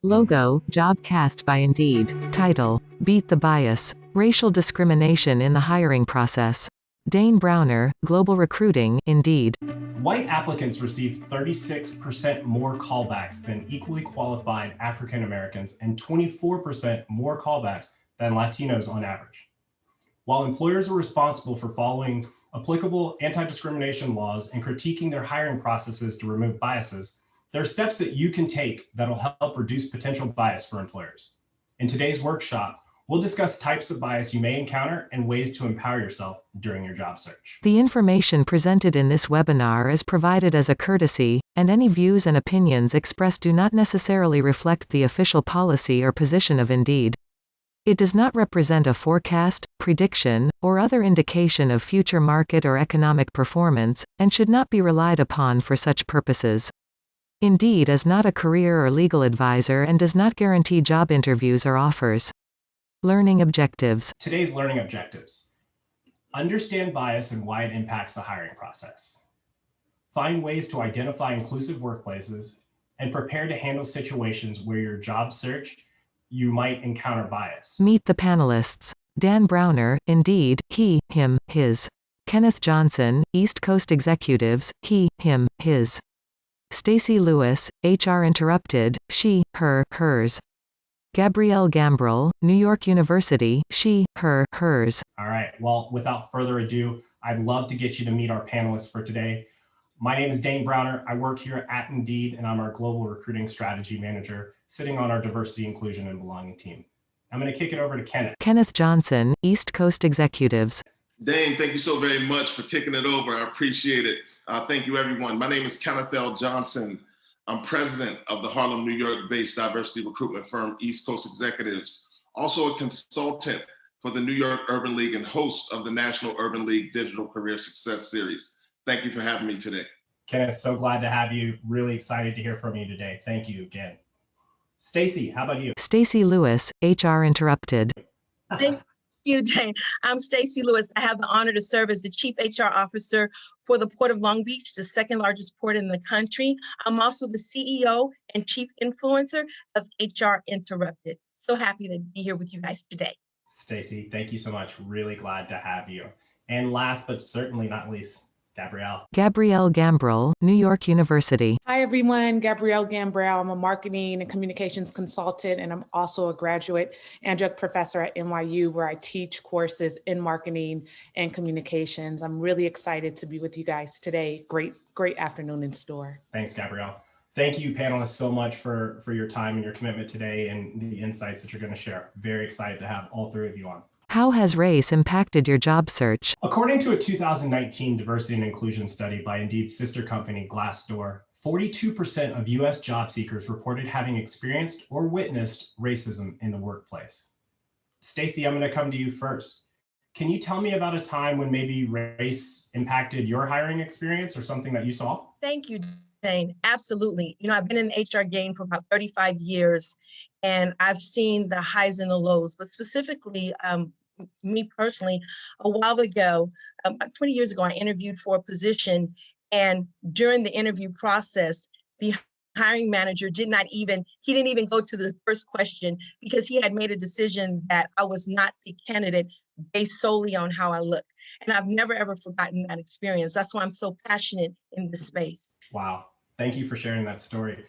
Logo, job cast by Indeed. Title, Beat the Bias. Racial Discrimination in the Hiring Process. Dane Browner, Global Recruiting, Indeed. White applicants receive 36% more callbacks than equally qualified African Americans and 24% more callbacks than Latinos on average. While employers are responsible for following applicable anti-discrimination laws and critiquing their hiring processes to remove biases, there are steps that you can take that'll help reduce potential bias for employers. In today's workshop, we'll discuss types of bias you may encounter and ways to empower yourself during your job search. The information presented in this webinar is provided as a courtesy, and any views and opinions expressed do not necessarily reflect the official policy or position of Indeed. It does not represent a forecast, prediction, or other indication of future market or economic performance, and should not be relied upon for such purposes. Indeed is not a career or legal advisor and does not guarantee job interviews or offers. Learning objectives. Today's learning objectives. Understand bias and why it impacts the hiring process. Find ways to identify inclusive workplaces and prepare to handle situations where your job search, you might encounter bias. Meet the panelists. Dan Browner, Indeed, he, him, his. Kenneth Johnson, East Coast Executives, he, him, his. Stacey Lewis, HR Interrupted, she, her, hers. Gabrielle Gambrell, New York University, she, her, hers. All right, well, without further ado, I'd love to get you to meet our panelists for today. My name is Dane Browner. I work here at Indeed, and I'm our Global Recruiting Strategy Manager, sitting on our Diversity, Inclusion, and Belonging team. I'm going to kick it over to Kenneth. Kenneth Johnson, East Coast Executives. Dane, thank you so very much for kicking it over. I appreciate it. Thank you, everyone. My name is Kenneth L. Johnson. I'm president of the Harlem, New York-based diversity recruitment firm, East Coast Executives, also a consultant for the New York Urban League and host of the National Urban League Digital Career Success Series. Thank you for having me today. Kenneth, so glad to have you. Really excited to hear from you today. Thank you again. Stacey, how about you? Stacey Lewis, HR Interrupted. Thank you, Dane. I'm Stacey Lewis. I have the honor to serve as the Chief HR Officer for the Port of Long Beach, the second largest port in the country. I'm also the CEO and Chief Influencer of HR Interrupted. So happy to be here with you guys today. Stacey, thank you so much. Really glad to have you. And last but certainly not least, Gabrielle. Gabrielle Gambrell, New York University. Hi, everyone. Gabrielle Gambrell. I'm a marketing and communications consultant, and I'm also a graduate adjunct professor at NYU, where I teach courses in marketing and communications. I'm really excited to be with you guys today. Great afternoon in store. Thanks, Gabrielle. Thank you, panelists, so much for your time and your commitment today and the insights that you're going to share. Very excited to have all three of you on. How has race impacted your job search? According to a 2019 diversity and inclusion study by Indeed's sister company, Glassdoor, 42% of US job seekers reported having experienced or witnessed racism in the workplace. Stacey, I'm going to come to you first. Can you tell me about a time when maybe race impacted your hiring experience or something that you saw? Thank you, Dane. Absolutely. I've been in the HR game for about 35 years, and I've seen the highs and the lows, but specifically, me personally, a while ago, about 20 years ago, I interviewed for a position, and during the interview process, the hiring manager didn't even go to the first question because he had made a decision that I was not the candidate based solely on how I look. And I've never, ever forgotten that experience. That's why I'm so passionate in this space. Wow. Thank you for sharing that story.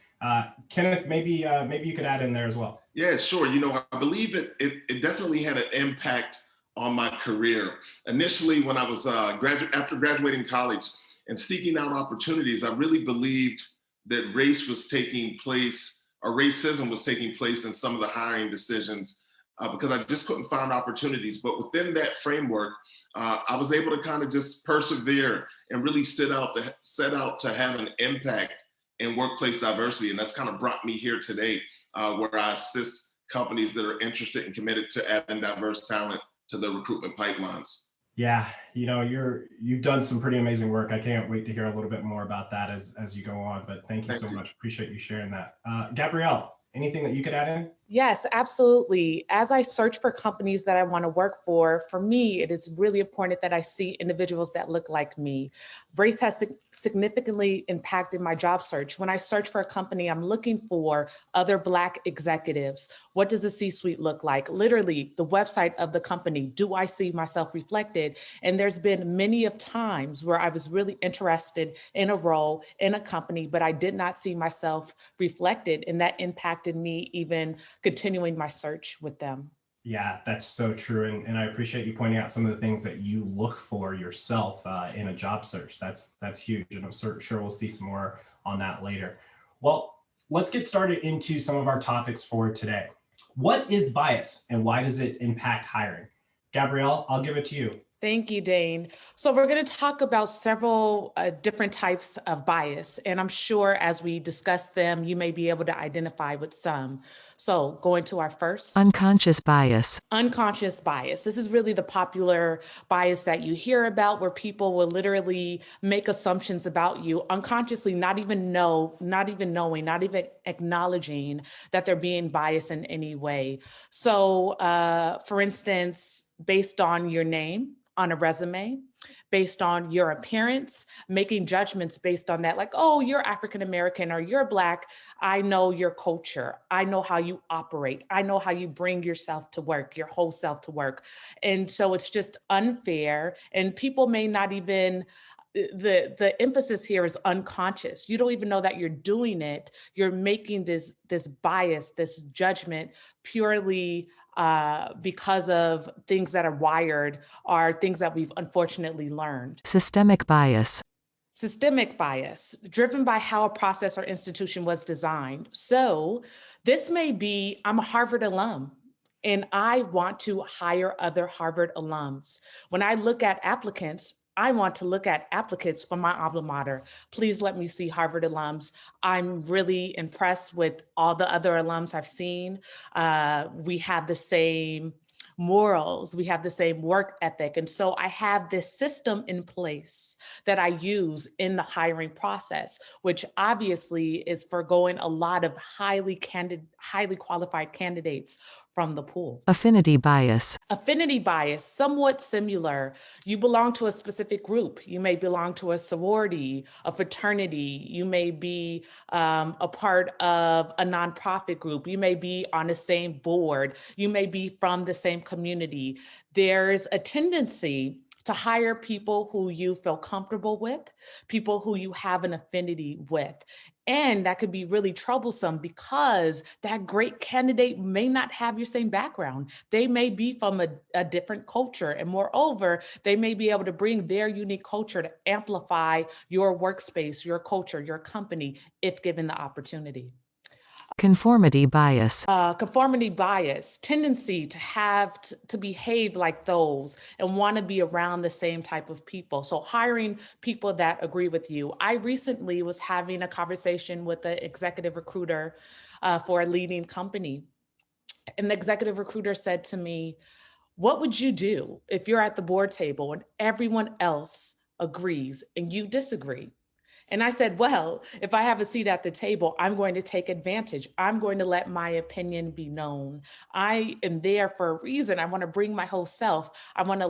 Kenneth, maybe you could add in there as well. Yeah, sure. I believe it definitely had an impact on my career. Initially, when I was after graduating college and seeking out opportunities, I really believed that race was taking place, or racism was taking place in some of the hiring decisions because I just couldn't find opportunities. But within that framework, I was able to kind of just persevere and really set out to have an impact in workplace diversity. And that's kind of brought me here today, where I assist companies that are interested and committed to adding diverse talent to the recruitment pipelines. Yeah, you've done some pretty amazing work. I can't wait to hear a little bit more about that as you go on, but thank you so much. Appreciate you sharing that. Gabrielle, anything that you could add in? Yes, absolutely. As I search for companies that I want to work for me, it is really important that I see individuals that look like me. Race has significantly impacted my job search. When I search for a company, I'm looking for other Black executives. What does the C-suite look like? Literally, the website of the company. Do I see myself reflected? And there's been many of times where I was really interested in a role in a company, but I did not see myself reflected, and that impacted me even continuing my search with them. Yeah, that's so true. And I appreciate you pointing out some of the things that you look for yourself in a job search. That's huge. And I'm sure we'll see some more on that later. Well, let's get started into some of our topics for today. What is bias and why does it impact hiring? Gabrielle, I'll give it to you. Thank you, Dane. So we're going to talk about several different types of bias, and I'm sure as we discuss them, you may be able to identify with some. So going to our first. Unconscious bias. Unconscious bias. This is really the popular bias that you hear about, where people will literally make assumptions about you unconsciously, not even knowing, not even acknowledging that they're being biased in any way. So for instance, based on your name, on a resume, based on your appearance, making judgments based on that, like, oh, you're African-American or you're Black. I know your culture. I know how you operate. I know how you bring yourself to work, your whole self to work. And so it's just unfair. And people may not even, the emphasis here is unconscious. You don't even know that you're doing it. You're making this bias, this judgment purely because of things that are wired or things that we've unfortunately learned. Systemic bias. Systemic bias, driven by how a process or institution was designed. So this may be, I'm a Harvard alum, and I want to hire other Harvard alums. When I look at applicants, I want to look at applicants from my alma mater. Please let me see Harvard alums. I'm really impressed with all the other alums I've seen. We have the same morals, we have the same work ethic. And so I have this system in place that I use in the hiring process, which obviously is forgoing a lot of highly qualified candidates from the pool. Affinity bias. Affinity bias, somewhat similar. You belong to a specific group. You may belong to a sorority, a fraternity. You may be a part of a nonprofit group. You may be on the same board. You may be from the same community. There's a tendency to hire people who you feel comfortable with, people who you have an affinity with. And that could be really troublesome because that great candidate may not have your same background. They may be from a different culture. And moreover, they may be able to bring their unique culture to amplify your workspace, your culture, your company, if given the opportunity. Conformity bias. Conformity bias, tendency to have to behave like those and want to be around the same type of people. So hiring people that agree with you. I recently was having a conversation with an executive recruiter for a leading company. And the executive recruiter said to me, what would you do if you're at the board table and everyone else agrees and you disagree? And I said, well, if I have a seat at the table, I'm going to take advantage. I'm going to let my opinion be known. I am there for a reason. I want to bring my whole self. I want to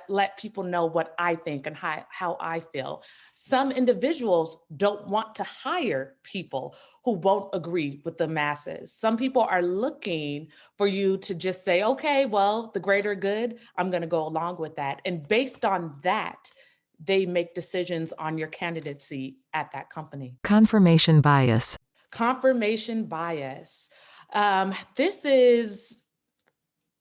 let people know what I think and how I feel. Some individuals don't want to hire people who won't agree with the masses. Some people are looking for you to just say, okay, well, the greater good, I'm going to go along with that. And based on that, they make decisions on your candidacy at that company. Confirmation bias. Confirmation bias. This is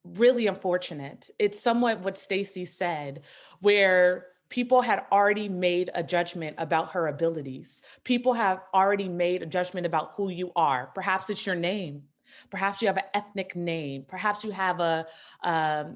really unfortunate. It's somewhat what Stacey said, where people had already made a judgment about her abilities. People have already made a judgment about who you are. Perhaps it's your name. Perhaps you have an ethnic name. Perhaps you have a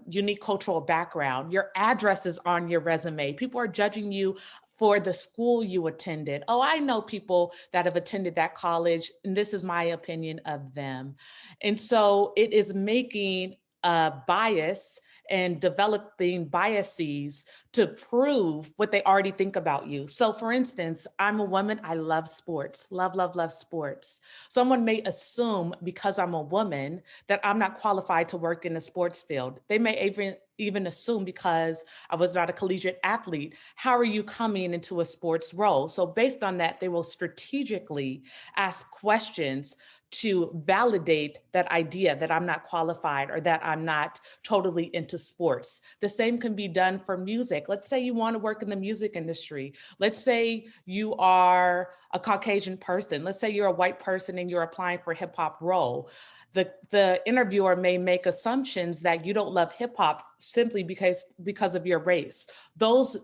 unique cultural background. Your address is on your resume. People are judging you for the school you attended. Oh, I know people that have attended that college, and this is my opinion of them. And so it is making bias and developing biases to prove what they already think about you. So for instance, I'm a woman, I love sports, love, love, love sports. Someone may assume because I'm a woman that I'm not qualified to work in the sports field. They may even assume because I was not a collegiate athlete, how are you coming into a sports role? So based on that, they will strategically ask questions to validate that idea that I'm not qualified or that I'm not totally into sports. The same can be done for music. Let's say you want to work in the music industry. Let's say you are a Caucasian person. Let's say you're a white person and you're applying for a hip hop role. The interviewer may make assumptions that you don't love hip hop simply because of your race. Those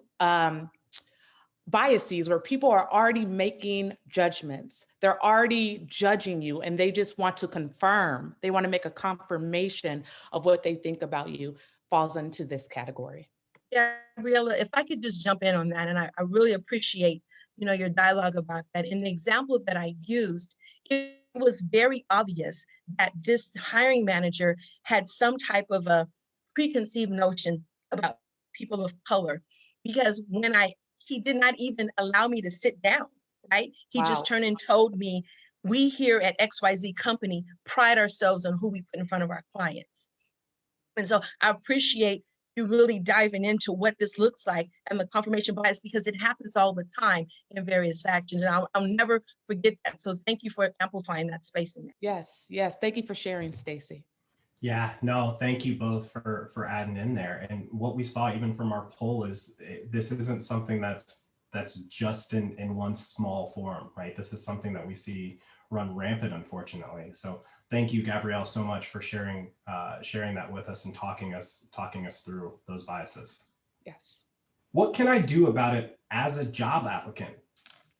biases where people are already making judgments. They're already judging you and they just want to confirm. They want to make a confirmation of what they think about you falls into this category. Yeah, Gabriella, if I could just jump in on that, and I really appreciate, your dialogue about that. In the example that I used, it was very obvious that this hiring manager had some type of a preconceived notion about people of color, because he did not even allow me to sit down, right? He just turned and told me, we here at XYZ company pride ourselves on who we put in front of our clients. And so I appreciate you really diving into what this looks like and the confirmation bias, because it happens all the time in various factions. And I'll never forget that. So thank you for amplifying that space in there. Yes. Thank you for sharing, Stacey. Yeah, no, thank you both for adding in there. And what we saw even from our poll is this isn't something that's just in one small forum, right? This is something that we see run rampant, unfortunately. So thank you, Gabrielle, so much for sharing that with us and talking us through those biases. Yes. What can I do about it as a job applicant?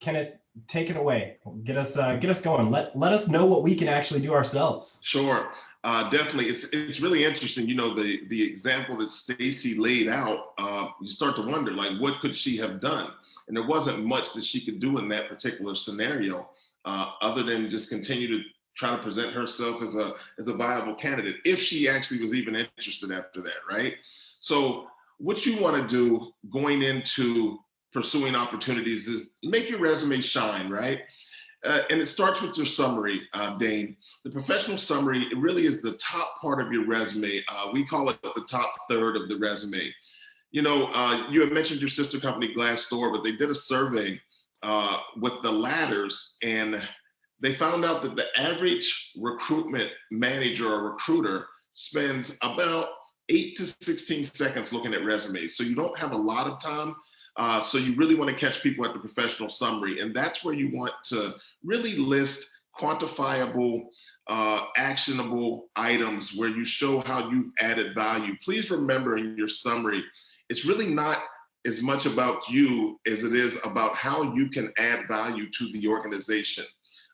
Kenneth, take it away. Get us going. Let us know what we can actually do ourselves. Sure, definitely. It's really interesting. The example that Stacey laid out. You start to wonder, like, what could she have done? And there wasn't much that she could do in that particular scenario, other than just continue to try to present herself as a viable candidate, if she actually was even interested after that, right? So what you want to do going into pursuing opportunities is make your resume shine, right? And it starts with your summary, Dane. The professional summary, it really is the top part of your resume. We call it the top third of the resume. You had mentioned your sister company, Glassdoor, but they did a survey with the ladders, and they found out that the average recruitment manager or recruiter spends about 8 to 16 seconds looking at resumes. So you don't have a lot of time. So you really want to catch people at the professional summary. And that's where you want to really list quantifiable, actionable items where you show how you've added value. Please remember in your summary, it's really not as much about you as it is about how you can add value to the organization.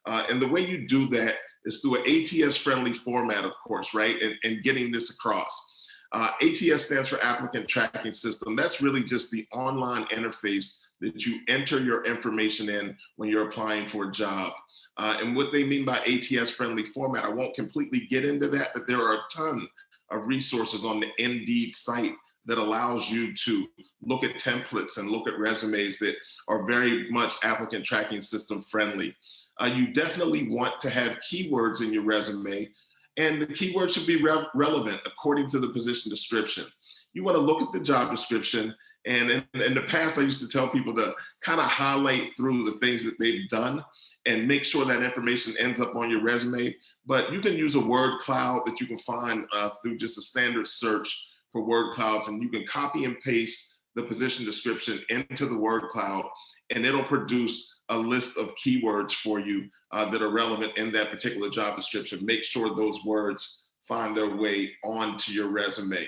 And the way you do that is through an ATS-friendly format, of course, right? And getting this across. ATS stands for Applicant Tracking System. That's really just the online interface that you enter your information in when you're applying for a job. And what they mean by ATS-friendly format, I won't completely get into that, but there are a ton of resources on the Indeed site that allows you to look at templates and look at resumes that are very much applicant tracking system friendly. You definitely want to have keywords in your resume, and the keywords should be relevant according to the position description. You want to look at the job description, and in the past, I used to tell people to kind of highlight through the things that they've done and make sure that information ends up on your resume. But you can use a word cloud that you can find through just a standard search for word clouds, and you can copy and paste the position description into the word cloud, and it'll produce a list of keywords for you that are relevant in that particular job description. Make sure those words find their way onto your resume.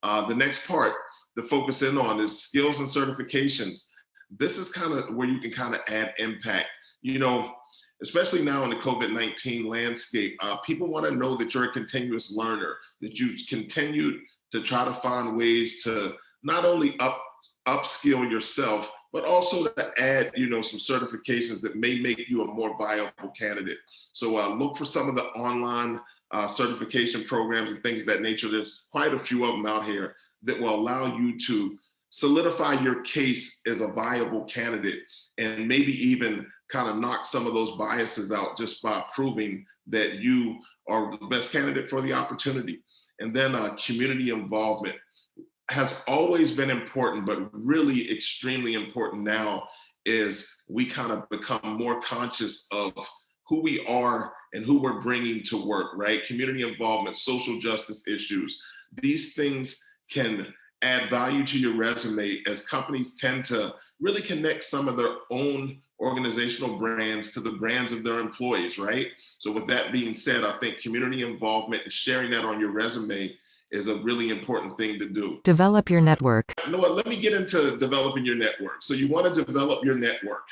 The next part to focus in on is skills and certifications. This is kind of where you can kind of add impact. Especially now in the COVID-19 landscape, people want to know that you're a continuous learner, that you continue to try to find ways to not only upskill yourself, but also to add, some certifications that may make you a more viable candidate. So look for some of the online certification programs and things of that nature. There's quite a few of them out here that will allow you to solidify your case as a viable candidate and maybe even kind of knock some of those biases out just by proving that you are the best candidate for the opportunity. And then community involvement has always been important, but really extremely important now is we kind of become more conscious of who we are and who we're bringing to work, right? Community involvement, social justice issues, these things can add value to your resume as companies tend to really connect some of their own organizational brands to the brands of their employees, right? So with that being said, I think community involvement and sharing that on your resume is a really important thing to do. Develop your network. You know what, let me get into developing your network. So you want to develop your network.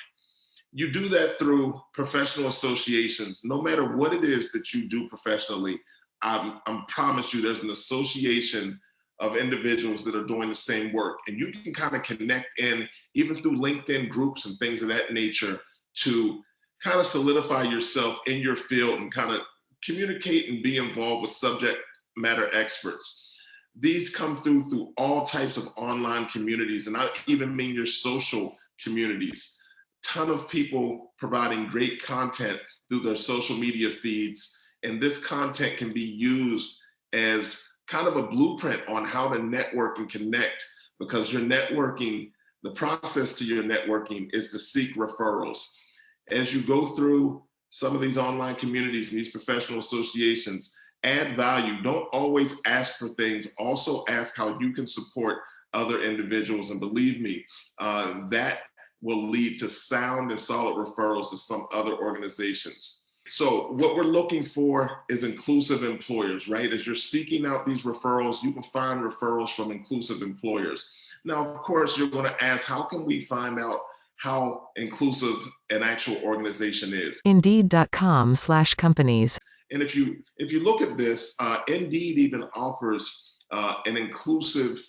You do that through professional associations. No matter what it is that you do professionally, I promise you there's an association of individuals that are doing the same work. And you can kind of connect in, even through LinkedIn groups and things of that nature, to kind of solidify yourself in your field and kind of communicate and be involved with subject matter experts. These come through all types of online communities, and I even mean your social communities. Ton of people providing great content through their social media feeds, and this content can be used as kind of a blueprint on how to network and connect, because your networking, the process to your networking is to seek referrals. As you go through some of these online communities and these professional associations, add value. Don't always ask for things. Also ask how you can support other individuals. And believe me, that will lead to sound and solid referrals to some other organizations. So what we're looking for is inclusive employers, right? As you're seeking out these referrals, you can find referrals from inclusive employers. Now, of course, you're going to ask, how can we find out how inclusive an actual organization is? Indeed.com/companies. And if you look at this, Indeed even offers an inclusive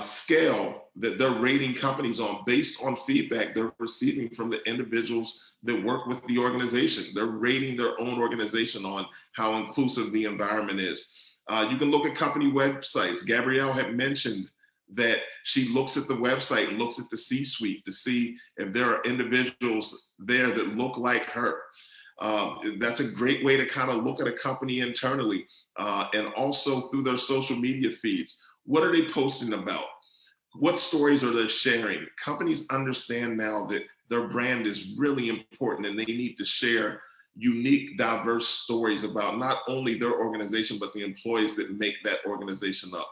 scale that they're rating companies on based on feedback they're receiving from the individuals that work with the organization. They're rating their own organization on how inclusive the environment is. You can look at company websites. Gabrielle had mentioned that she looks at the website and looks at the C-suite to see if there are individuals there that look like her. That's a great way to kind of look at a company internally, and also through their social media feeds. What are they posting about? What stories are they sharing? Companies understand now that their brand is really important and they need to share unique, diverse stories about not only their organization, but the employees that make that organization up.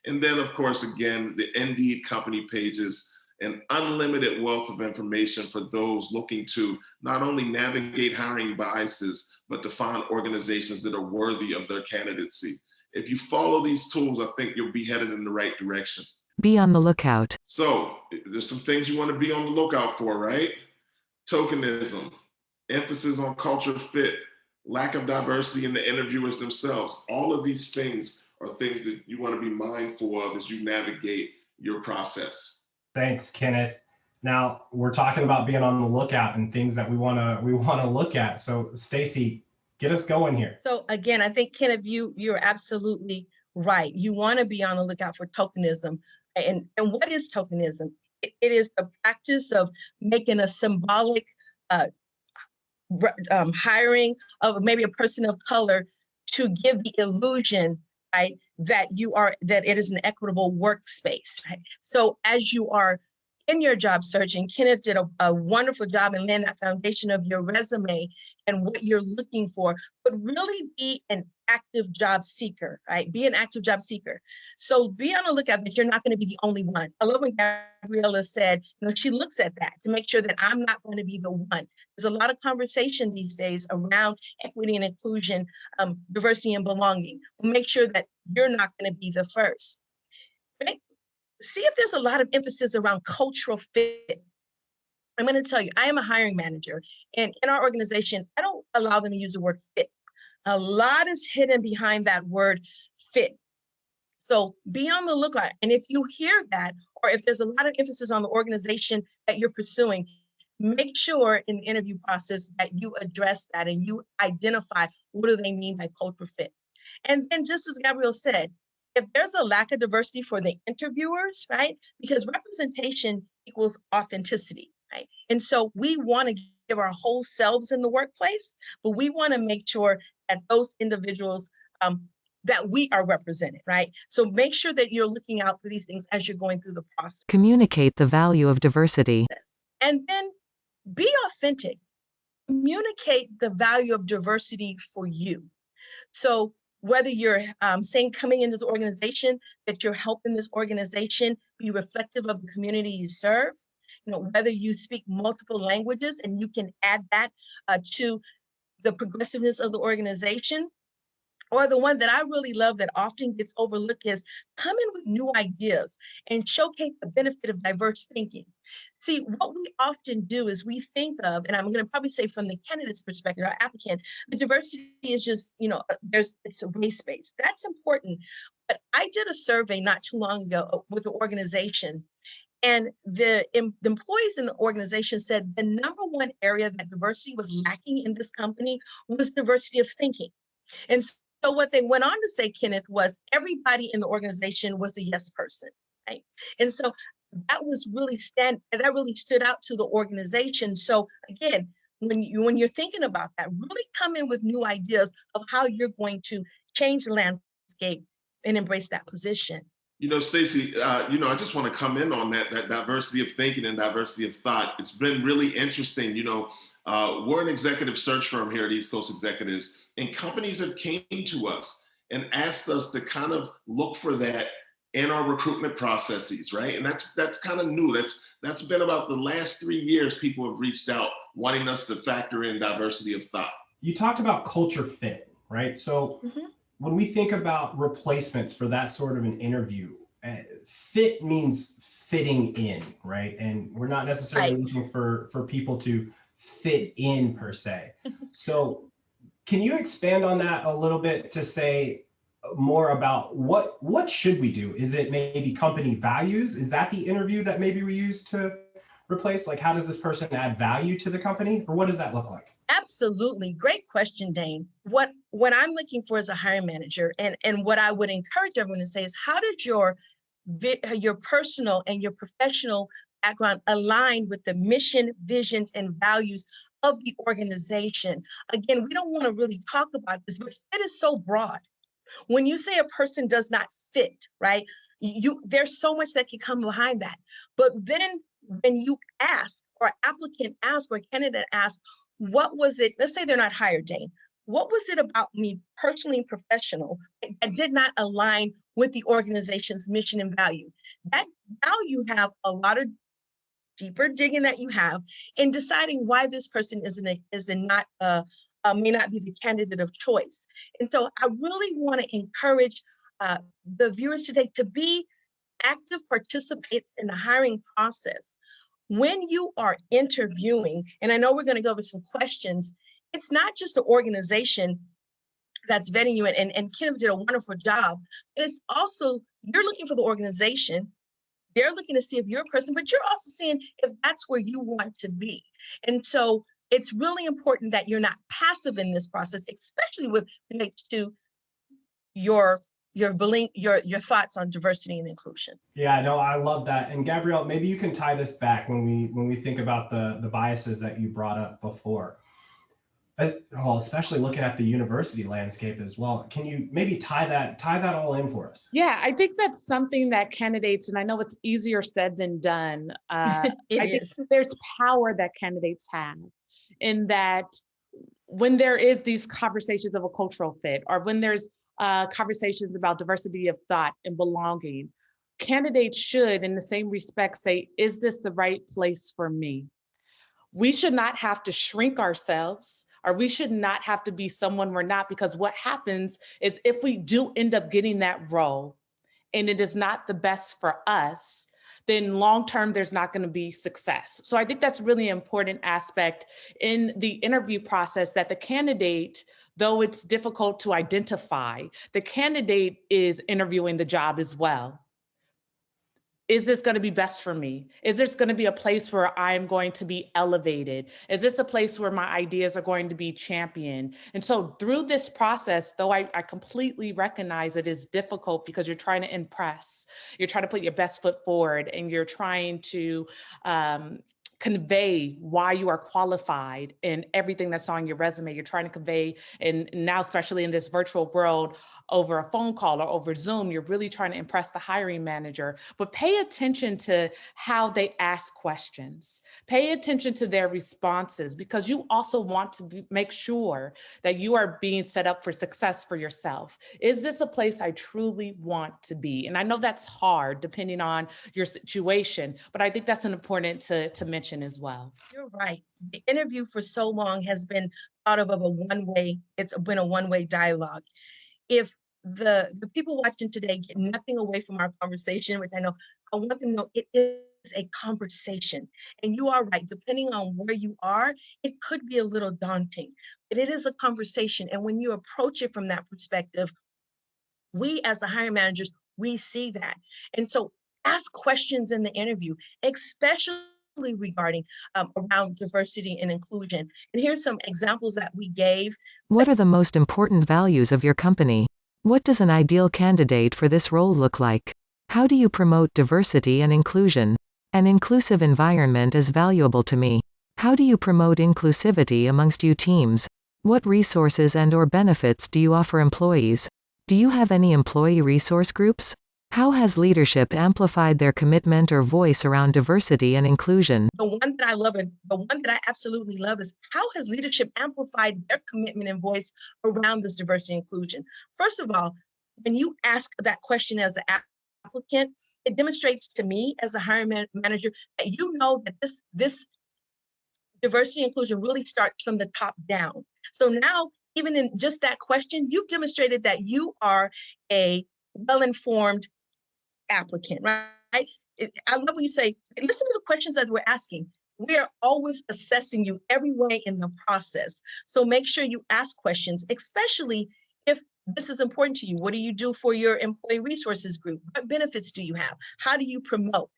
And then, of course, again, the Indeed company pages, an unlimited wealth of information for those looking to not only navigate hiring biases, but to find organizations that are worthy of their candidacy. If you follow these tools, I think you'll be headed in the right direction. Be on the lookout. So there's some things you want to be on the lookout for, right? Tokenism, emphasis on culture fit, lack of diversity in the interviewers themselves. All of these things are things that you want to be mindful of as you navigate your process. Thanks, Kenneth. Now we're talking about being on the lookout and things that we want to look at. So Stacey, get us going here. So again, I think, Kenneth, you're absolutely right. You want to be on the lookout for tokenism. And what is tokenism? It is the practice of making a symbolic hiring of maybe a person of color to give the illusion, right, that it is an equitable workspace, right? So as you are in your job search, and Kenneth did a wonderful job in laying that foundation of your resume and what you're looking for, but really be an active job seeker, right? Be an active job seeker. So be on the lookout that you're not going to be the only one. I love when Gabrielle said, she looks at that to make sure that I'm not going to be the one. There's a lot of conversation these days around equity and inclusion, diversity and belonging. We'll make sure that you're not going to be the first. Right? See if there's a lot of emphasis around cultural fit. I'm going to tell you, I am a hiring manager, and in our organization, I don't allow them to use the word fit. A lot is hidden behind that word fit. So be on the lookout. And if you hear that, or if there's a lot of emphasis on the organization that you're pursuing, make sure in the interview process that you address that and you identify what do they mean by culture fit? And then just as Gabrielle said, if there's a lack of diversity for the interviewers, right? Because representation equals authenticity, right? And so we want to give our whole selves in the workplace, but we want to make sure that those individuals that we are represented, right? So make sure that you're looking out for these things as you're going through the process. Communicate the value of diversity. And then be authentic. Communicate the value of diversity for you. So whether you're saying coming into the organization that you're helping this organization be reflective of the community you serve, you know, whether you speak multiple languages and you can add that to the progressiveness of the organization, or the one that I really love that often gets overlooked is come in with new ideas and showcase the benefit of diverse thinking. See, what we often do is we think of, and I'm going to probably say from the candidate's perspective or applicant, the diversity is just, you know, it's a race-based. That's important. But I did a survey not too long ago with an organization, and the employees in the organization said the number one area that diversity was lacking in this company was diversity of thinking. And so what they went on to say, Kenneth, was everybody in the organization was a yes person, right? And so that was really that really stood out to the organization. So again, when you're thinking about that, really come in with new ideas of how you're going to change the landscape and embrace that position. You know, Stacey, you know, I just want to come in on that diversity of thinking and diversity of thought. It's been really interesting. You know, we're an executive search firm here at East Coast Executives, and companies have came to us and asked us to kind of look for that in our recruitment processes, right? And that's kind of new. That's been about the last 3 years people have reached out wanting us to factor in diversity of thought. You talked about culture fit, right? So when we think about replacements for that sort of an interview, fit means fitting in, right? And we're not necessarily looking for people to fit in per se. So can you expand on that a little bit to say more about what should we do? Is it maybe company values? Is that the interview that maybe we use to replace? Like, how does this person add value to the company, or what does that look like? Absolutely. Great question, Dane. What I'm looking for as a hiring manager, and what I would encourage everyone to say is, how did your personal and your professional background align with the mission, visions, and values of the organization? Again, we don't want to really talk about this, but fit is so broad. When you say a person does not fit, right? There's so much that can come behind that. But then when you ask, or applicant asks, or candidate asks, what was it? Let's say they're not hired, Dane. What was it about me personally and professional that did not align with the organization's mission and value? That now you have a lot of deeper digging that you have in deciding why this person may not be the candidate of choice. And so I really want to encourage the viewers today to be active participants in the hiring process. When you are interviewing, and I know we're going to go over some questions, it's not just the organization that's vetting you, and Kenneth did a wonderful job, but it's also, you're looking for the organization, they're looking to see if you're a person, but you're also seeing if that's where you want to be. And so it's really important that you're not passive in this process, especially with relates to your thoughts on diversity and inclusion. Yeah, no, I love that. And Gabrielle, maybe you can tie this back when we think about the biases that you brought up before. Well, especially looking at the university landscape as well. Can you maybe tie that all in for us? Yeah, I think that's something that candidates, and I know it's easier said than done. I think there's power that candidates have in that when there is these conversations of a cultural fit, or when there's conversations about diversity of thought and belonging, candidates should, in the same respect, say, is this the right place for me? We should not have to shrink ourselves, or we should not have to be someone we're not, because what happens is if we do end up getting that role and it is not the best for us, then long-term, there's not going to be success. So I think that's really important aspect in the interview process, that the candidate, though it's difficult to identify, the candidate is interviewing the job as well. is this going to be best for me? Is this going to be a place where I'm going to be elevated? Is this a place where my ideas are going to be championed? And so through this process, though I completely recognize it is difficult because you're trying to impress, you're trying to put your best foot forward, and you're trying to convey why you are qualified in everything that's on your resume. You're trying to convey, and now especially in this virtual world, over a phone call or over Zoom, you're really trying to impress the hiring manager. But pay attention to how they ask questions. Pay attention to their responses, because you also want to make sure that you are being set up for success for yourself. Is this a place I truly want to be? And I know that's hard depending on your situation, but I think that's important to mention as well. You're right. The interview for so long has been thought of a one-way, it's been a one-way dialogue. If the people watching today get nothing away from our conversation, which I know, I want them to know it is a conversation. And you are right, depending on where you are, it could be a little daunting, but it is a conversation. And when you approach it from that perspective, we as the hiring managers, we see that. And so ask questions in the interview, especially regarding around diversity and inclusion. And here's some examples that we gave. What are the most important values of your company? What does an ideal candidate for this role look like? How do you promote diversity and inclusion? An inclusive environment is valuable to me. How do you promote inclusivity amongst your teams? What resources and/or benefits do you offer employees? Do you have any employee resource groups? How has leadership amplified their commitment or voice around diversity and inclusion? The one that I love, and the one that I absolutely love, is how has leadership amplified their commitment and voice around this diversity and inclusion? First of all, when you ask that question as an applicant, it demonstrates to me as a hiring manager that you know that this diversity and inclusion really starts from the top down. So now, even in just that question, you've demonstrated that you are a well-informed applicant, right? I love when you say, listen to the questions that we're asking. We are always assessing you every way in the process. So make sure you ask questions, especially if this is important to you. What do you do for your employee resources group? What benefits do you have? How do you promote?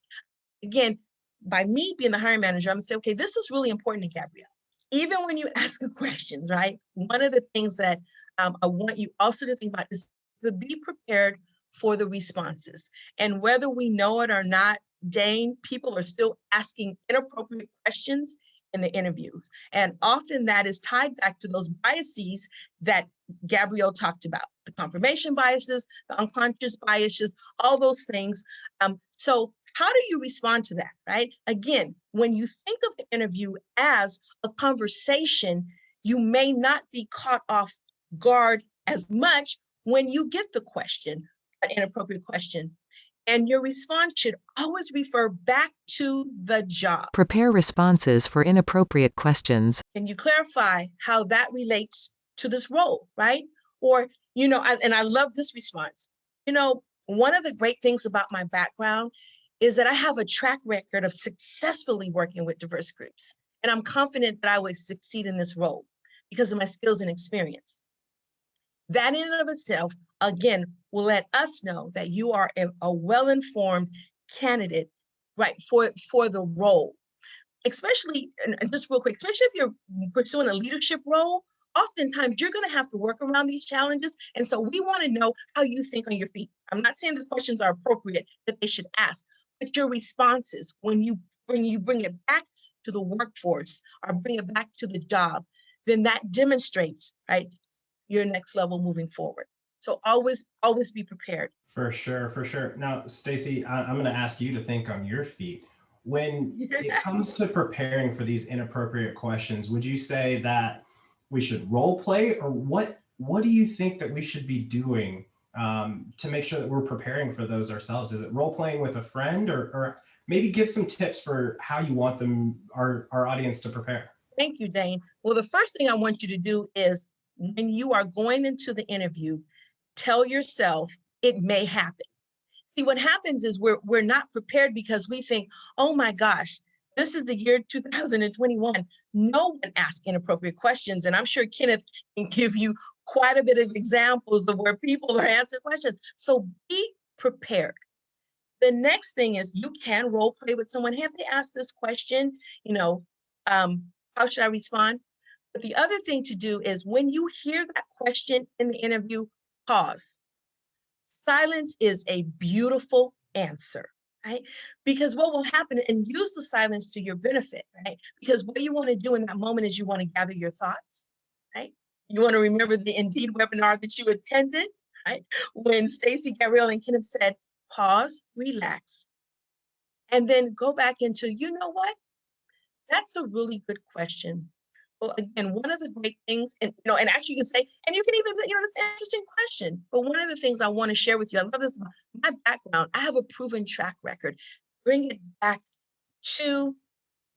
Again, by me being the hiring manager, I'm gonna say, okay, this is really important to Gabrielle. Even when you ask the questions, right? One of the things that I want you also to think about is to be prepared for the responses. And whether we know it or not, Dane, people are still asking inappropriate questions in the interviews. And often that is tied back to those biases that Gabrielle talked about, the confirmation biases, the unconscious biases, all those things. So how do you respond to that, right? Again, when you think of the interview as a conversation, you may not be caught off guard as much when you get the question, an inappropriate question. And your response should always refer back to the job. Prepare responses for inappropriate questions. Can you clarify how that relates to this role, right? Or, and I love this response. One of the great things about my background is that I have a track record of successfully working with diverse groups. And I'm confident that I would succeed in this role because of my skills and experience. That in and of itself, again, will let us know that you are a well-informed candidate, right, for the role. Especially, and just real quick, especially if you're pursuing a leadership role, oftentimes you're going to have to work around these challenges. And so we want to know how you think on your feet. I'm not saying the questions are appropriate that they should ask, but your responses, when you bring it back to the workforce or bring it back to the job, then that demonstrates, right, your next level moving forward. So always be prepared. For sure, for sure. Now, Stacey, I'm going to ask you to think on your feet. When it comes to preparing for these inappropriate questions, would you say that we should role play, or what do you think that we should be doing to make sure that we're preparing for those ourselves? Is it role playing with a friend, or maybe give some tips for how you want our audience to prepare? Thank you, Dane. Well, the first thing I want you to do is when you are going into the interview, tell yourself it may happen. See, what happens is we're not prepared because we think, oh my gosh, this is the year 2021. No one asks inappropriate questions. And I'm sure Kenneth can give you quite a bit of examples of where people are answering questions. So be prepared. The next thing is you can role play with someone. Hey, if they ask this question, how should I respond? But the other thing to do is when you hear that question in the interview, pause. Silence is a beautiful answer, right? Because what will happen, and use the silence to your benefit, right? Because what you want to do in that moment is you want to gather your thoughts, right? You want to remember the Indeed webinar that you attended, right? When Stacey, Gabrielle, and Kenneth said, pause, relax, and then go back into, you know what? That's a really good question. Well, again, one of the great things, and actually you can say, and you can even, that's an interesting question. But one of the things I want to share with you, I love this, my background, I have a proven track record. Bring it back to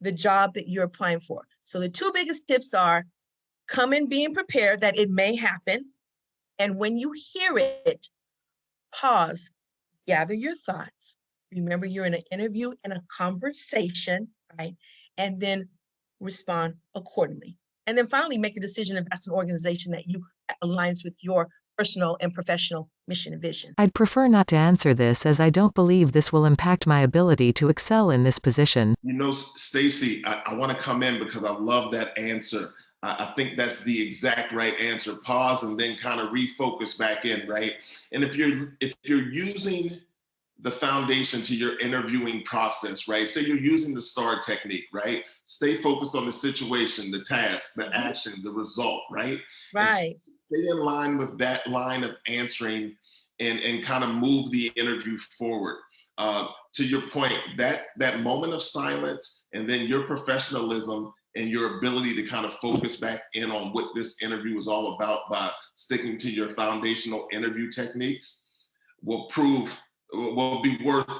the job that you're applying for. So the two biggest tips are come in being prepared that it may happen. And when you hear it, pause, gather your thoughts. Remember, you're in an interview and a conversation, right? And then respond accordingly. And then finally, make a decision if that's an organization that aligns with your personal and professional mission and vision. I'd prefer not to answer this as I don't believe this will impact my ability to excel in this position. Stacey, I want to come in because I love that answer. I think that's the exact right answer. Pause and then kind of refocus back in, right? And if you're using the foundation to your interviewing process, right? Say you're using the STAR technique, right? Stay focused on the situation, the task, the action, the result, right? Right. Stay in line with that line of answering and kind of move the interview forward. To your point, that moment of silence and then your professionalism and your ability to kind of focus back in on what this interview is all about by sticking to your foundational interview techniques will be worth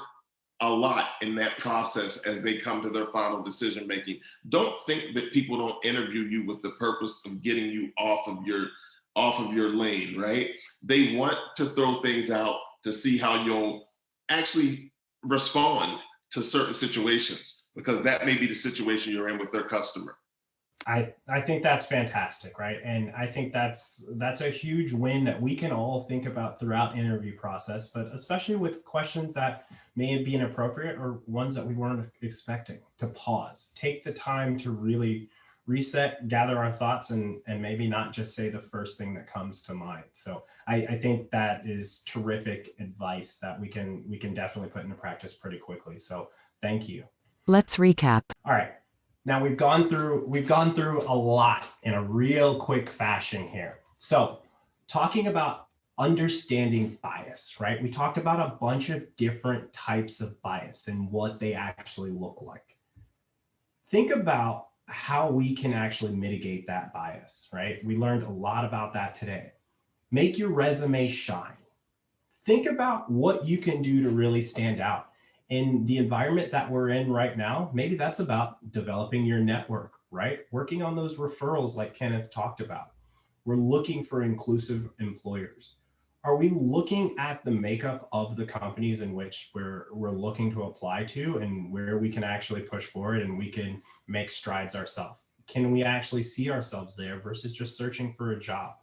a lot in that process as they come to their final decision making. Don't think that people don't interview you with the purpose of getting you off of your lane, right? They want to throw things out to see how you'll actually respond to certain situations, because that may be the situation you're in with their customer. I think that's fantastic, right? And I think that's a huge win that we can all think about throughout interview process, but especially with questions that may be inappropriate or ones that we weren't expecting. To pause, take the time to really reset, gather our thoughts, and maybe not just say the first thing that comes to mind. So I think that is terrific advice that we can definitely put into practice pretty quickly. So thank you. Let's recap. All right. Now we've gone through a lot in a real quick fashion here. So talking about understanding bias, right? We talked about a bunch of different types of bias and what they actually look like. Think about how we can actually mitigate that bias, right? We learned a lot about that today. Make your resume shine. Think about what you can do to really stand out. In the environment that we're in right now, maybe that's about developing your network, right? Working on those referrals like Kenneth talked about. We're looking for inclusive employers. Are we looking at the makeup of the companies in which we're looking to apply to and where we can actually push forward and we can make strides ourselves? Can we actually see ourselves there versus just searching for a job?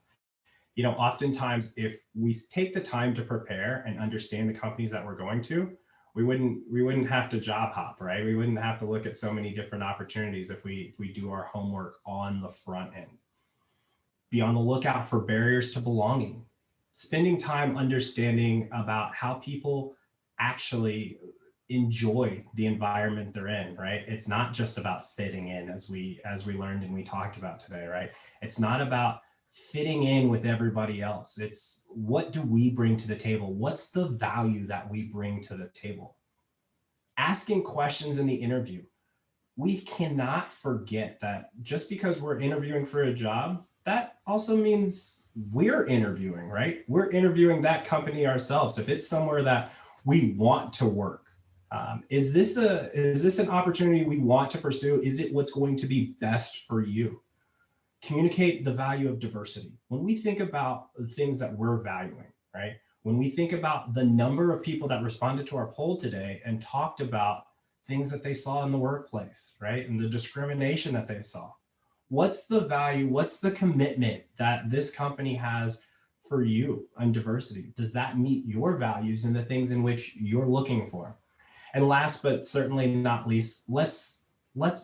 Oftentimes if we take the time to prepare and understand the companies that we're going to, we wouldn't have to job hop, right? We wouldn't have to look at so many different opportunities if we do our homework on the front end. Be on the lookout for barriers to belonging. Spending time understanding about how people actually enjoy the environment they're in, right? It's not just about fitting in, as we learned and we talked about today, right? It's not about fitting in with everybody else. It's what do we bring to the table? What's the value that we bring to the table? Asking questions in the interview. We cannot forget that just because we're interviewing for a job, that also means we're interviewing, right? We're interviewing that company ourselves. If it's somewhere that we want to work, is this an opportunity we want to pursue? Is it what's going to be best for you? Communicate the value of diversity. When we think about the things that we're valuing, right? When we think about the number of people that responded to our poll today and talked about things that they saw in the workplace, right? And the discrimination that they saw. What's the value? What's the commitment that this company has for you on diversity? Does that meet your values and the things in which you're looking for? And last, but certainly not least, let's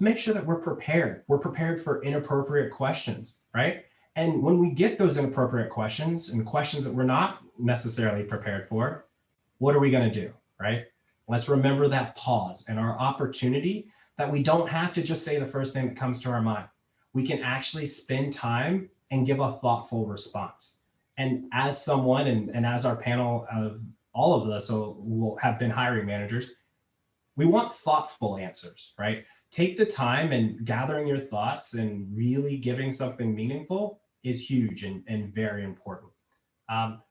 make sure that we're prepared. We're prepared for inappropriate questions, right? And when we get those inappropriate questions and questions that we're not necessarily prepared for, what are we going to do, right? Let's remember that pause and our opportunity that we don't have to just say the first thing that comes to our mind. We can actually spend time and give a thoughtful response. And as someone, and as our panel of all of us will have been hiring managers, we want thoughtful answers, right? Take the time, and gathering your thoughts and really giving something meaningful is huge and very important.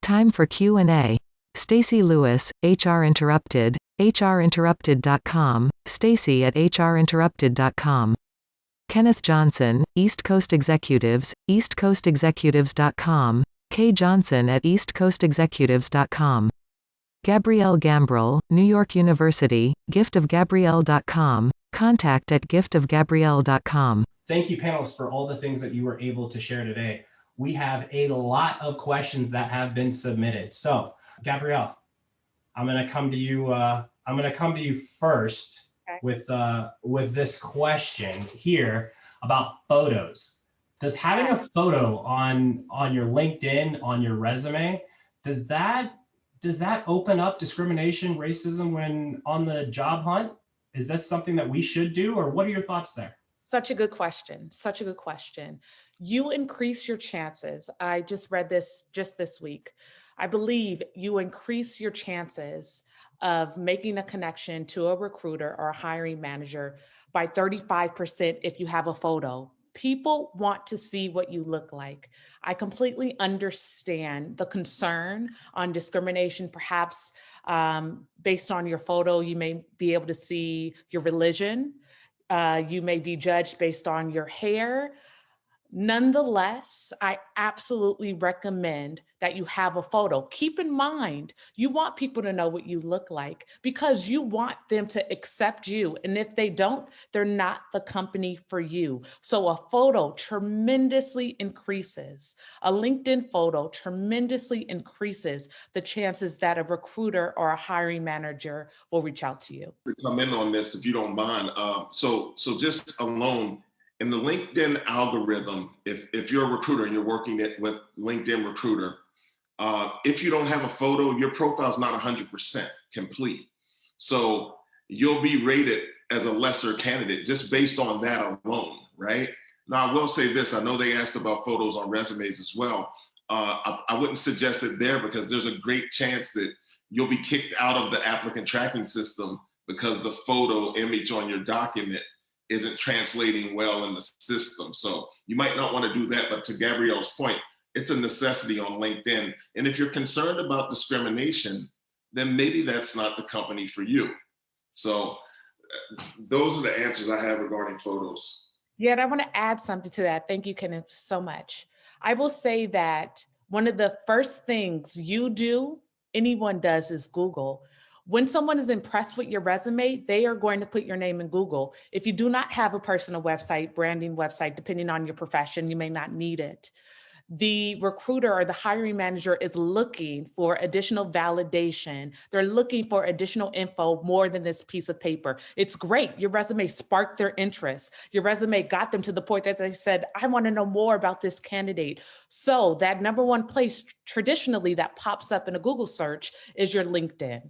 Time for Q&A. Stacey Lewis, HR Interrupted, hrinterrupted.com, Stacey at hrinterrupted.com. Kenneth Johnson, East Coast Executives, eastcoastexecutives.com, K. Johnson at eastcoastexecutives.com. Gabrielle Gambrell, New York University, giftofgabrielle.com, contact at giftofgabrielle.com. Thank you, panelists, for all the things that you were able to share today. We have a lot of questions that have been submitted. So, Gabrielle, I'm going to come to you. I'm going to come to you first with this question here about photos. Does having a photo on your LinkedIn, on your resume, does that open up discrimination, racism when on the job hunt? Is this something that we should do, or what are your thoughts there? Such a good question. Such a good question. You increase your chances. I just read this just this week. I believe you increase your chances of making a connection to a recruiter or a hiring manager by 35% if you have a photo. People want to see what you look like. I completely understand the concern on discrimination. Perhaps based on your photo, you may be able to see your religion. You may be judged based on your hair. Nonetheless, I absolutely recommend that you have a photo. Keep in mind, you want people to know what you look like because you want them to accept you. And if they don't, they're not the company for you. So a photo tremendously increases, a LinkedIn photo tremendously increases the chances that a recruiter or a hiring manager will reach out to you. Come in on this if you don't mind. So just alone, in the LinkedIn algorithm, if you're a recruiter and you're working with LinkedIn Recruiter, if you don't have a photo, your profile is not 100% complete. So you'll be rated as a lesser candidate just based on that alone, right? Now, I will say this. I know they asked about photos on resumes as well. I wouldn't suggest it there because there's a great chance that you'll be kicked out of the applicant tracking system because the photo image on your document isn't translating well in the system. So you might not want to do that, but to Gabrielle's point, it's a necessity on LinkedIn. And if you're concerned about discrimination, then maybe that's not the company for you. So those are the answers I have regarding photos. Yeah, and I want to add something to that. Thank you, Kenneth, so much. I will say that one of the first things you do, anyone does, is Google. When someone is impressed with your resume, they are going to put your name in Google. If you do not have a personal website, branding website, depending on your profession, you may not need it. The recruiter or the hiring manager is looking for additional validation. They're looking for additional info more than this piece of paper. It's great. Your resume sparked their interest. Your resume got them to the point that they said, I want to know more about this candidate. So that number one place traditionally that pops up in a Google search is your LinkedIn.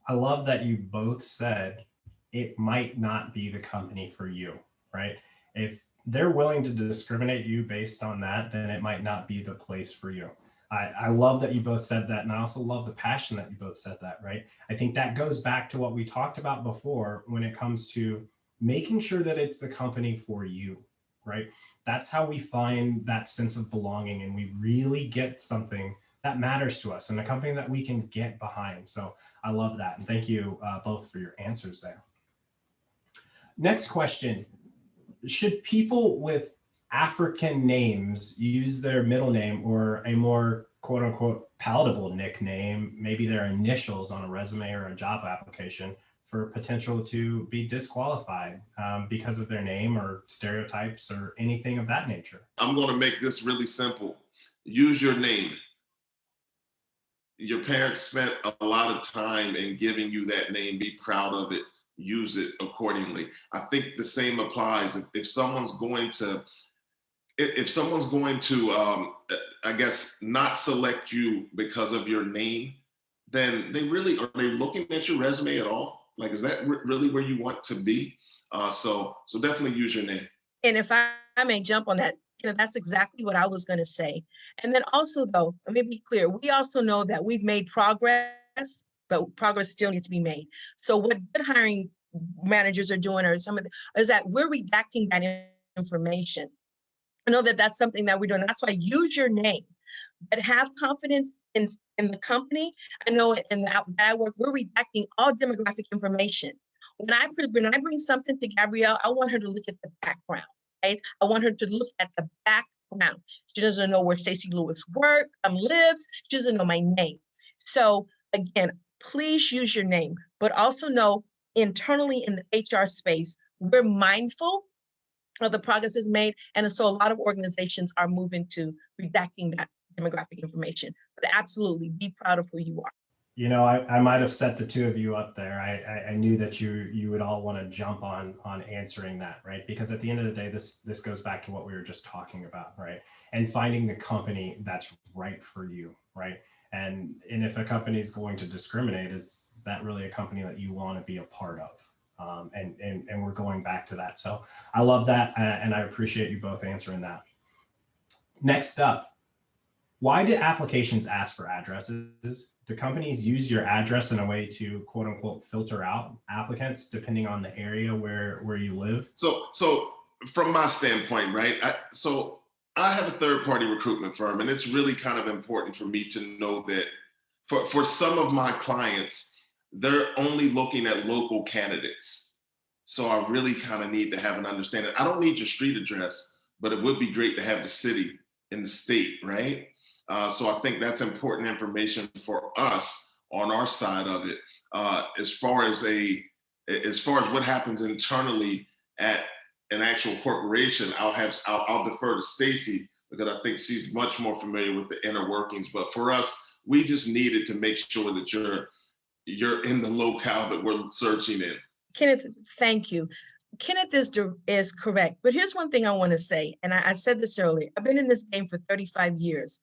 I love that you both said it might not be the company for you, right? If they're willing to discriminate you based on that, then it might not be the place for you. I love that you both said that. And I also love the passion that you both said that, right? I think that goes back to what we talked about before when it comes to making sure that it's the company for you, right? That's how we find that sense of belonging and we really get something that matters to us and a company that we can get behind. So I love that. And thank you both for your answers there. Next question. Should people with African names use their middle name or a more quote unquote palatable nickname, maybe their initials on a resume or a job application for potential to be disqualified because of their name or stereotypes or anything of that nature? I'm going to make this really simple. Use your name. your parents spent a lot of time in giving you that name. Be proud of it, use it accordingly. I think the same applies. If someone's going to, I guess, not select you because of your name, then are they looking at your resume at all? Like, is that really where you want to be? So definitely use your name. And if I may jump on that, that's exactly what I was going to say. And then also, though, let me be clear, we also know that we've made progress, but progress still needs to be made. So what good hiring managers are doing, or is that we're redacting that information. I know that that's something that we're doing. That's why use your name, but have confidence in the company. I know in that work, we're redacting all demographic information. When I bring something to Gabrielle, I want her to look at the background, right? I want her to look at the background. She doesn't know where Stacey Lewis lives. She doesn't know my name. So again, please use your name, but also know internally in the HR space, we're mindful of the progress is made. And so a lot of organizations are moving to redacting that demographic information. But absolutely be proud of who you are. You know, I might have set the two of you up there. I knew that you would all want to jump on answering that, right? Because at the end of the day, this goes back to what we were just talking about, right? And finding the company that's right for you, right? And if a company is going to discriminate, is that really a company that you want to be a part of? And we're going back to that. So I love that, and I appreciate you both answering that. Next up, why do applications ask for addresses? Do companies use your address in a way to quote unquote filter out applicants depending on the area where you live? So from my standpoint, right? I have a third-party recruitment firm, and it's really kind of important for me to know that for some of my clients, they're only looking at local candidates. So I really kind of need to have an understanding. I don't need your street address, but it would be great to have the city and the state, right? So I think that's important information for us on our side of it. As far as what happens internally at an actual corporation, I'll defer to Stacey, because I think she's much more familiar with the inner workings. But for us, we just needed to make sure that you're in the locale that we're searching in. Kenneth, thank you. Kenneth is correct. But here's one thing I want to say, and I said this earlier. I've been in this game for 35 years.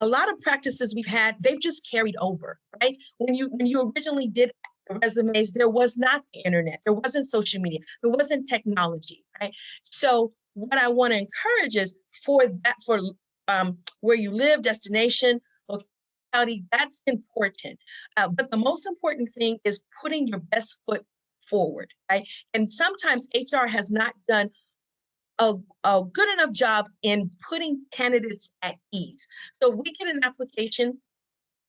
A lot of practices we've had, they've just carried over, right? When you originally did resumes, there was not the internet, there wasn't social media, there wasn't technology, right? So what I want to encourage is for where you live, destination, locality, that's important. But the most important thing is putting your best foot forward, right? And sometimes HR has not done a good enough job in putting candidates at ease. So we get an application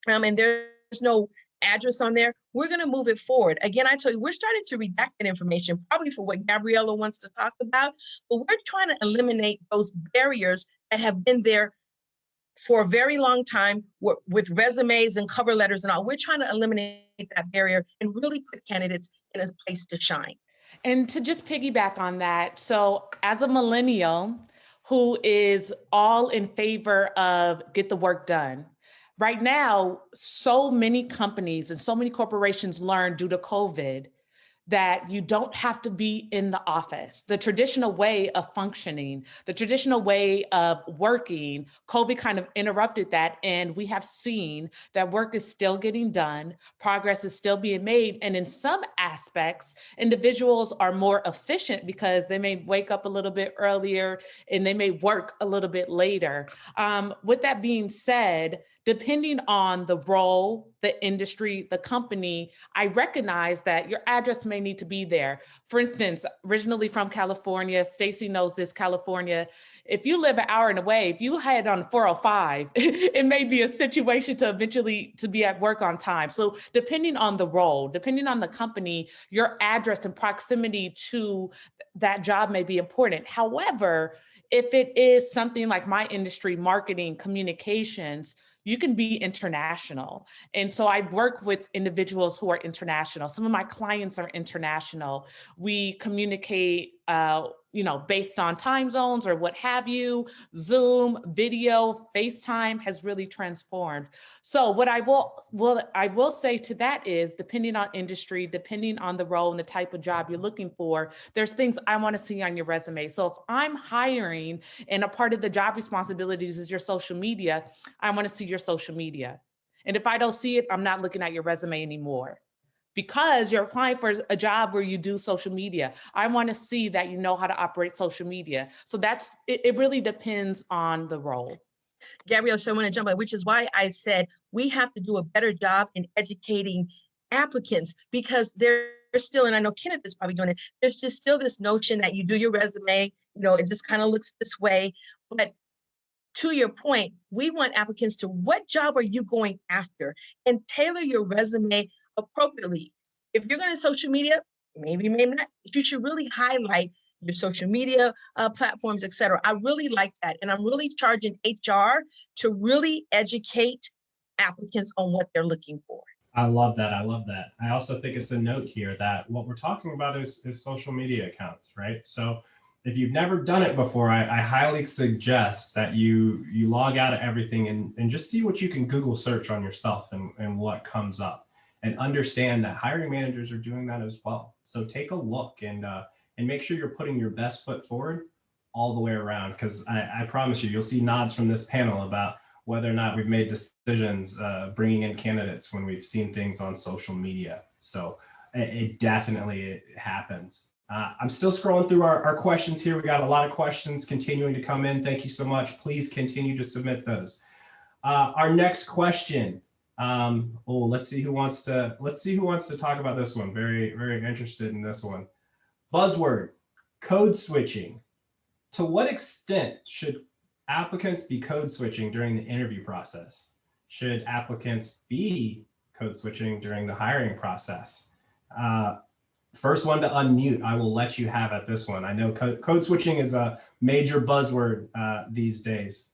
and there's no address on there, we're going to move it forward. Again, I tell you, we're starting to redact that information, probably for what Gabriella wants to talk about, but we're trying to eliminate those barriers that have been there for a very long time with resumes and cover letters and all. We're trying to eliminate that barrier and really put candidates in a place to shine. And to just piggyback on that, so as a millennial who is all in favor of get the work done, right now, so many companies and so many corporations learned due to COVID that you don't have to be in the office. The traditional way of functioning, the traditional way of working, COVID kind of interrupted that. And we have seen that work is still getting done, progress is still being made. And in some aspects, individuals are more efficient because they may wake up a little bit earlier and they may work a little bit later. With that being said, depending on the role, the industry, the company, I recognize that your address may need to be there. For instance, originally from California, Stacey knows this, California, if you live an hour and away, if you head on 405, it may be a situation to eventually to be at work on time. So depending on the role, depending on the company, your address and proximity to that job may be important. However, if it is something like my industry, marketing, communications, you can be international. And so I work with individuals who are international. Some of my clients are international. We communicate based on time zones or what have you. Zoom, video, FaceTime has really transformed. So what I will say to that is, depending on industry, depending on the role and the type of job you're looking for, there's things I want to see on your resume. So if I'm hiring and a part of the job responsibilities is your social media, I want to see your social media. And if I don't see it, I'm not looking at your resume anymore, because you're applying for a job where you do social media. I want to see that you know how to operate social media. So it really depends on the role. Gabrielle, so I want to jump in, which is why I said we have to do a better job in educating applicants, because they're still, and I know Kenneth is probably doing it, there's just still this notion that you do your resume, it just kind of looks this way. But to your point, we want applicants to, what job are you going after? And tailor your resume appropriately. If you're going to social media, maybe not, but you should really highlight your social media platforms, et cetera. I really like that. And I'm really charging HR to really educate applicants on what they're looking for. I love that. I love that. I also think it's a note here that what we're talking about is social media accounts, right? So if you've never done it before, I highly suggest that you log out of everything and just see what you can Google search on yourself and what comes up, and understand that hiring managers are doing that as well. So take a look and make sure you're putting your best foot forward all the way around, because I promise you'll see nods from this panel about whether or not we've made decisions bringing in candidates when we've seen things on social media. So it definitely happens. I'm still scrolling through our questions here. We got a lot of questions continuing to come in. Thank you so much. Please continue to submit those. Our next question. Let's see who wants to talk about this one. Very, very interested in this one. Buzzword, code switching. To what extent should applicants be code switching during the interview process? Should applicants be code switching during the hiring process? First one to unmute, I will let you have at this one. I know code switching is a major buzzword these days.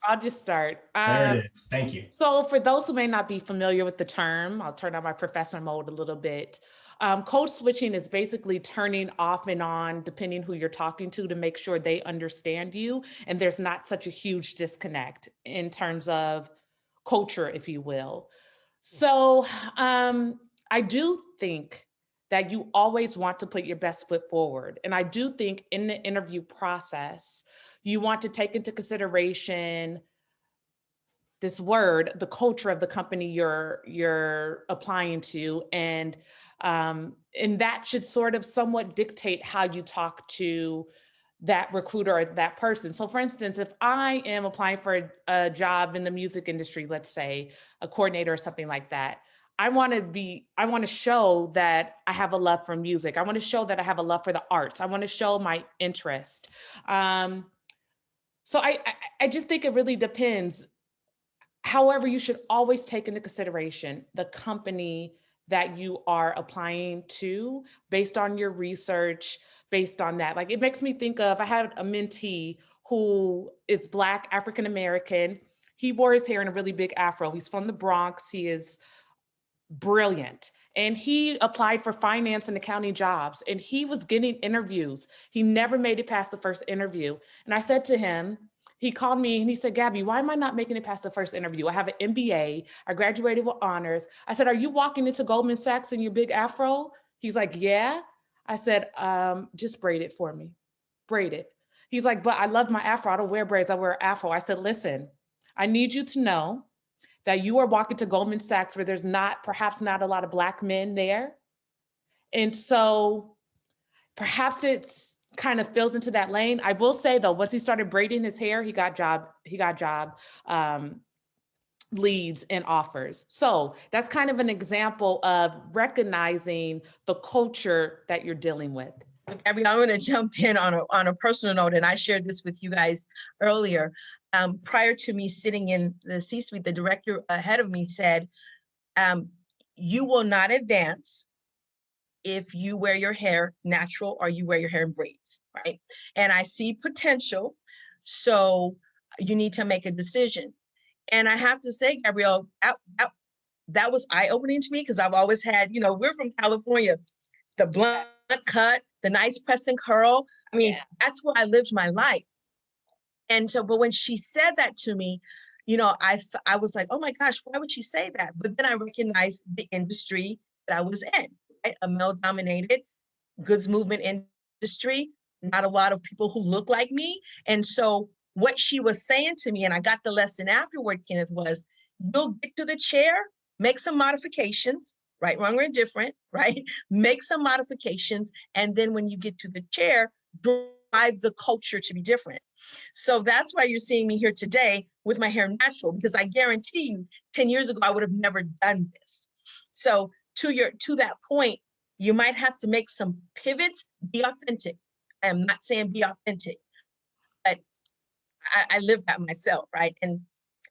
I'll just start. There it is. Thank you. So for those who may not be familiar with the term, I'll turn on my professor mode a little bit. Code switching is basically turning off and on, depending who you're talking to make sure they understand you. And there's not such a huge disconnect in terms of culture, if you will. So I do think that you always want to put your best foot forward. And I do think in the interview process, you want to take into consideration this word, the culture of the company you're applying to, and that should sort of somewhat dictate how you talk to that recruiter or that person. So for instance, if I am applying for a job in the music industry, let's say a coordinator or something like that, I want to show that I have a love for music. I want to show that I have a love for the arts. I want to show my interest. So I just think it really depends. However, you should always take into consideration the company that you are applying to based on your research, based on that. Like, it makes me think of, I had a mentee who is Black, African-American. He wore his hair in a really big afro. He's from the Bronx. He is brilliant. And he applied for finance and accounting jobs, and he was getting interviews. He never made it past the first interview. And I said to him, he called me and he said, Gabby, why am I not making it past the first interview? I have an MBA. I graduated with honors. I said, are you walking into Goldman Sachs in your big afro? He's like, yeah. I said, just braid it for me. Braid it. He's like, but I love my afro. I don't wear braids. I wear afro. I said, listen, I need you to know that you are walking to Goldman Sachs where there's perhaps not a lot of Black men there. And so perhaps it's kind of fills into that lane. I will say though, once he started braiding his hair, he got job leads and offers. So that's kind of an example of recognizing the culture that you're dealing with. Gabrielle, I'm going to jump in on a personal note, and I shared this with you guys earlier. Prior to me sitting in the C-suite, the director ahead of me said, you will not advance if you wear your hair natural or you wear your hair in braids, right? And I see potential, so you need to make a decision. And I have to say, Gabrielle, that was eye-opening to me, because I've always had, we're from California, the blunt cut, the nice press and curl. I mean, that's where I lived my life. And so, but when she said that to me, I was like, oh my gosh, why would she say that? But then I recognized the industry that I was in, right? A male-dominated goods movement industry, not a lot of people who look like me. And so what she was saying to me, and I got the lesson afterward, Kenneth, was you'll get to the chair, make some modifications, right, wrong, or indifferent, right? Make some modifications. And then when you get to the chair, drive the culture to be different. So that's why you're seeing me here today with my hair natural, because I guarantee you 10 years ago, I would have never done this. So to that point, you might have to make some pivots, be authentic. I am not saying be authentic, but I live that myself, right? And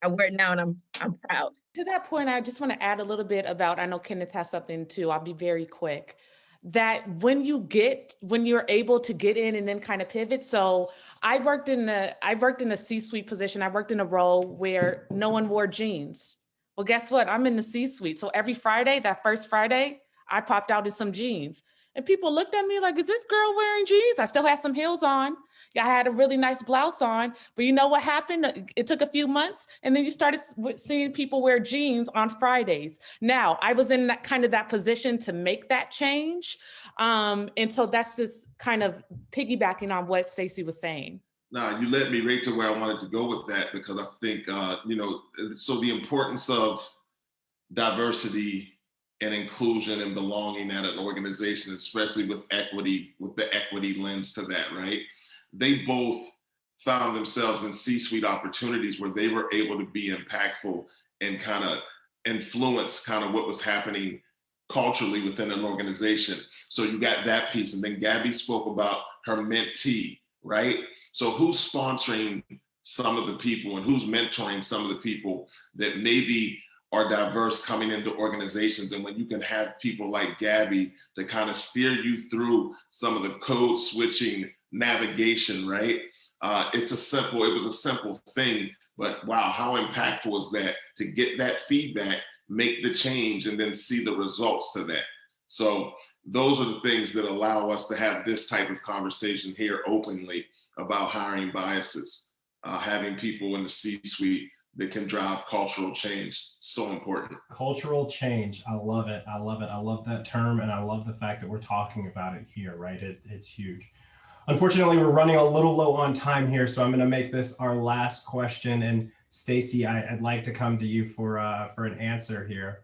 I wear it now and I'm proud. To that point, I just want to add a little bit about, I know Kenneth has something too, I'll be very quick. That when you're able to get in and then kind of pivot. So I worked in a C-suite position. I worked in a role where no one wore jeans. Well, guess what? I'm in the C-suite. So every Friday, that first Friday, I popped out in some jeans. And people looked at me like, is this girl wearing jeans? I still had some heels on. Yeah, I had a really nice blouse on. But you know what happened? It took a few months. And then you started seeing people wear jeans on Fridays. Now, I was in that position to make that change. And so that's just kind of piggybacking on what Stacey was saying. Now, you led me right to where I wanted to go with that, because I think, so the importance of diversity and inclusion and belonging at an organization, especially with equity, with the equity lens to that, right? They both found themselves in C-suite opportunities where they were able to be impactful and kind of influence kind of what was happening culturally within an organization. So you got that piece. And then Gabby spoke about her mentee, right? So who's sponsoring some of the people and who's mentoring some of the people that maybe are diverse coming into organizations? And when you can have people like Gabby to kind of steer you through some of the code switching navigation, right? It was a simple thing, but wow, how impactful is that to get that feedback, make the change, and then see the results to that. So those are the things that allow us to have this type of conversation here openly about hiring biases, having people in the C-suite that can drive cultural change. So important. Cultural change. I love it. I love it. I love that term. And I love the fact that we're talking about it here, right? It's huge. Unfortunately, we're running a little low on time here, so I'm going to make this our last question. And Stacey, I'd like to come to you for an answer here.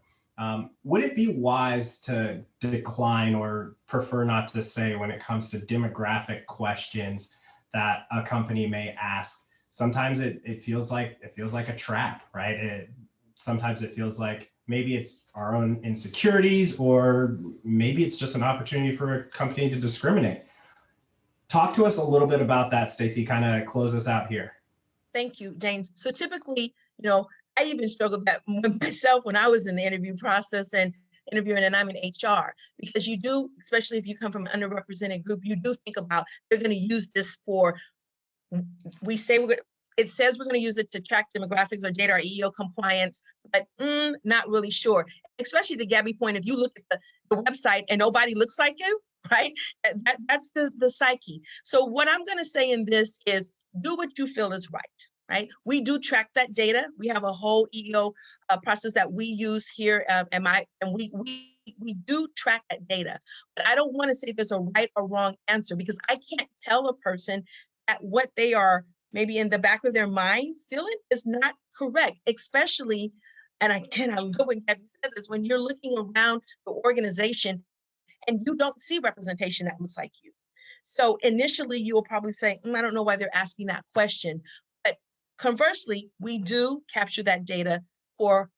Would it be wise to decline or prefer not to say when it comes to demographic questions that a company may ask? Sometimes it feels like a trap, right? Sometimes it feels like maybe it's our own insecurities, or maybe it's just an opportunity for a company to discriminate. Talk to us a little bit about that, Stacey, kind of close us out here. Thank you, James. So typically, I even struggled that with myself when I was in the interview process and interviewing, and I'm in HR, because you do, especially if you come from an underrepresented group, you do think about, they're going to use this for, it says we're going to use it to track demographics or data or EEO compliance, but not really sure. Especially to Gabby's point, if you look at the website and nobody looks like you, right? That's the psyche. So what I'm going to say in this is do what you feel is right? We do track that data. We have a whole EEO process that we use here and we do track that data. But I don't want to say there's a right or wrong answer, because I can't tell a person that what they are maybe in the back of their mind feeling is not correct, especially, and again, I love when Gabby said this, when you're looking around the organization and you don't see representation that looks like you. So initially you will probably say, I don't know why they're asking that question. But conversely, we do capture that data for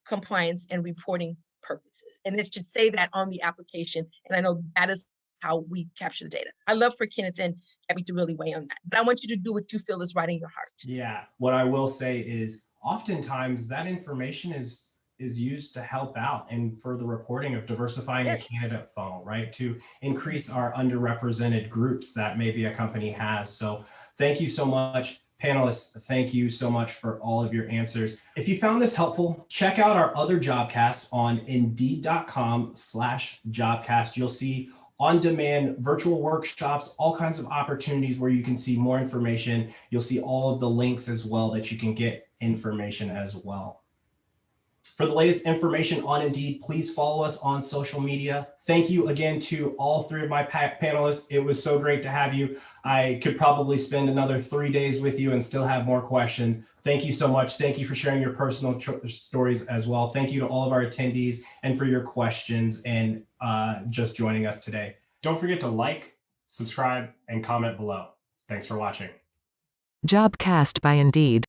compliance and reporting purposes. And it should say that on the application. And I know that is how we capture the data. I love for Kenneth and Gabby to really weigh on that. But I want you to do what you feel is right in your heart. Yeah, what I will say is oftentimes that information is used to help out and for the reporting of diversifying the candidate funnel, right? To increase our underrepresented groups that maybe a company has. So thank you so much. Panelists, thank you so much for all of your answers. If you found this helpful, check out our other Jobcast on indeed.com/Jobcast. You'll see on-demand virtual workshops, all kinds of opportunities where you can see more information. You'll see all of the links as well that you can get information as well. For the latest information on Indeed, please follow us on social media. Thank you again to all three of my panelists. It was so great to have you. I could probably spend another 3 days with you and still have more questions. Thank you so much. Thank you for sharing your personal stories as well. Thank you to all of our attendees and for your questions and just joining us today. Don't forget to like, subscribe, and comment below. Thanks for watching. Jobcast by Indeed.